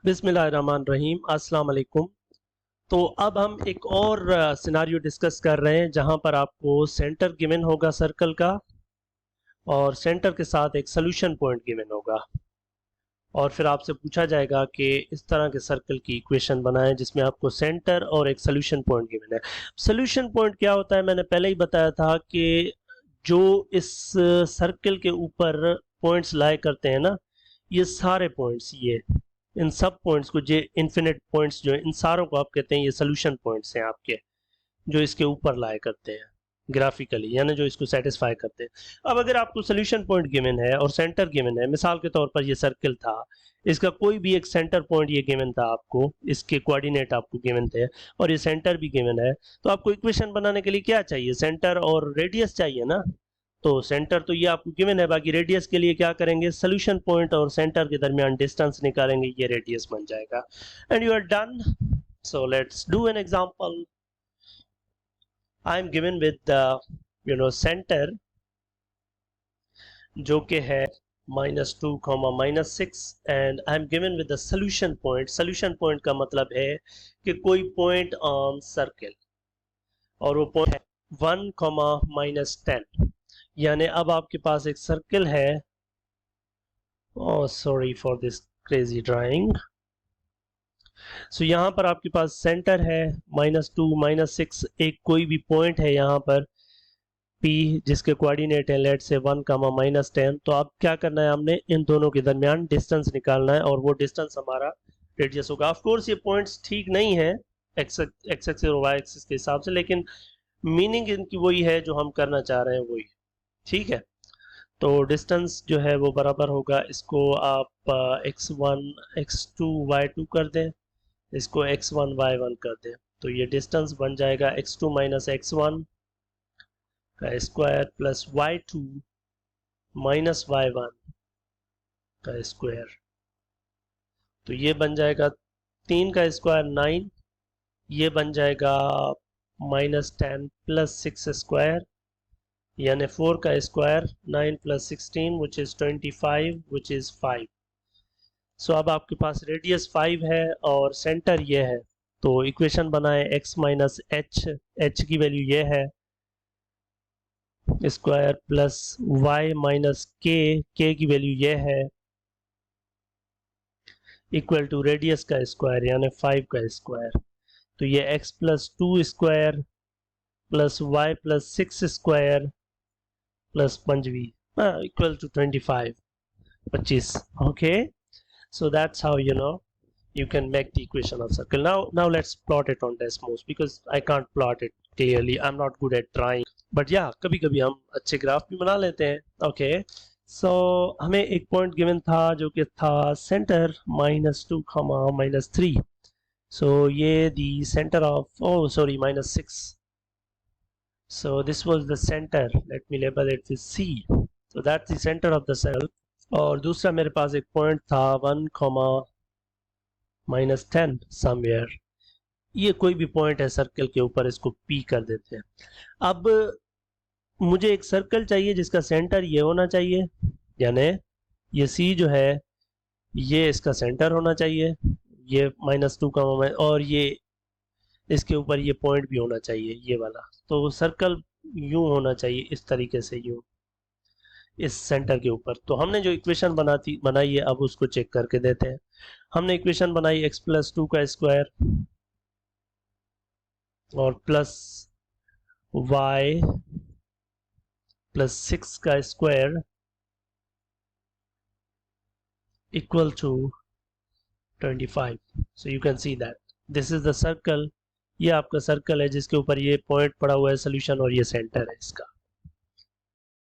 बिस्मिल्लाहिर्रहमानिर्रहीम, अस्सलाम वालेकुम। तो अब हम एक और सिनारियो डिस्कस कर रहे हैं जहां पर आपको सेंटर गिवन होगा सर्कल का और सेंटर के साथ एक सोल्यूशन पॉइंट गिवन होगा और फिर आपसे पूछा जाएगा कि इस तरह के सर्कल की इक्वेशन बनाएं जिसमें आपको सेंटर और एक सोल्यूशन पॉइंट गिवन है। सोल्यूशन पॉइंट क्या होता है, मैंने पहले ही बताया था कि जो इस सर्कल के ऊपर पॉइंट्स लाए करते हैं ना, ये सारे पॉइंट्स, ये इन सब पॉइंट्स को, जो इन्फिनिट पॉइंट्स जो है, इन सारों को आप कहते हैं ये सोल्यूशन पॉइंट्स हैं आपके, जो इसके ऊपर लाए करते हैं ग्राफिकली, यानी जो इसको सेटिस्फाई करते हैं। अब अगर आपको सोल्यूशन पॉइंट गिवन है और सेंटर गिवन है, मिसाल के तौर पर ये सर्कल था, इसका कोई भी एक सेंटर पॉइंट ये गिवन था आपको, इसके कोऑर्डिनेट आपको गिवन थे और ये सेंटर भी गिवन है, तो आपको इक्वेशन बनाने के लिए क्या चाहिए? सेंटर और रेडियस चाहिए ना। तो सेंटर तो ये आपको गिवन है, बाकी रेडियस के लिए क्या करेंगे? सोल्यूशन पॉइंट और सेंटर के दरमियान डिस्टेंस निकालेंगे, ये रेडियस बन जाएगा and you are done. So let's do an example. I am given with the centre जो कि है -2, -6 and I am given with the solution point. Solution point का मतलब है कि कोई पॉइंट ऑन सर्कल और वो पॉइंट है 1, -10। यानी अब आपके पास एक सर्कल है, oh sorry for this crazy drawing. So यहाँ पर आपके पास सेंटर है -2, -6, एक कोई भी पॉइंट है यहाँ पर P जिसके कोऑर्डिनेट है लेट से 1, -10। तो अब क्या करना है, हमने इन दोनों के दरमियान डिस्टेंस निकालना है और वो डिस्टेंस हमारा रेडियस होगा। ऑफ कोर्स ये पॉइंट्स ठीक नहीं है एक्स एक्सिस और वाई एक्सिस के हिसाब से, लेकिन मीनिंग इनकी वही है जो हम करना चाह रहे हैं, वही ठीक है। तो डिस्टेंस जो है वो बराबर होगा, इसको आप x1 x2 y2 कर दें, इसको x1 y1 कर दें, तो ये डिस्टेंस बन जाएगा x2 - x1 का स्क्वायर प्लस y2 - y1 का स्क्वायर। तो ये बन जाएगा 3 का स्क्वायर 9, ये बन जाएगा -10 + 6 स्क्वायर, यानी 4 का square 9 + 16 which is 25 which is 5। सो अब आपके पास रेडियस 5 है और सेंटर ये है, तो इक्वेशन बनाए x - h, h की वैल्यू ये है स्क्वायर प्लस y - k की वैल्यू ये है इक्वल टू रेडियस का स्क्वायर यानी 5 का स्क्वायर। तो ये x + 2 square plus y + 6 square plus 5 equal to 25। Okay, so that's how you can make the equation of circle. Now let's plot it on Desmos because I can't plot it clearly. I'm not good at drawing, but yeah, कभी कभी हम अच्छे graph भी बना लेते हैं। Okay, so हमें एक पॉइंट गिवन था जो कि था सेंटर -2, -3। so ये the center of, oh sorry, -6। so this was the center, let me label it with C, so that's the center of the cell। और दूसरा मेरे पास एक पॉइंट था 1, -10 समवेयर। ये कोई भी पॉइंट है सर्कल के ऊपर, इसको P कर देते हैं। अब मुझे एक सर्कल चाहिए जिसका सेंटर ये होना चाहिए, यानी ये C जो है ये इसका सेंटर होना चाहिए, ये -2, और ये इसके ऊपर ये पॉइंट भी होना चाहिए, ये वाला। तो सर्कल यूं होना चाहिए, इस तरीके से, यूं इस सेंटर के ऊपर। तो हमने जो इक्वेशन बनाई है, अब उसको चेक करके देते हैं। हमने इक्वेशन बनाई x + 2 का स्क्वायर और प्लस y + 6 का square equal to 25। So you can see that this is the circle. ये आपका सर्कल है जिसके ऊपर ये पॉइंट पड़ा हुआ है सोल्यूशन, और ये सेंटर है इसका।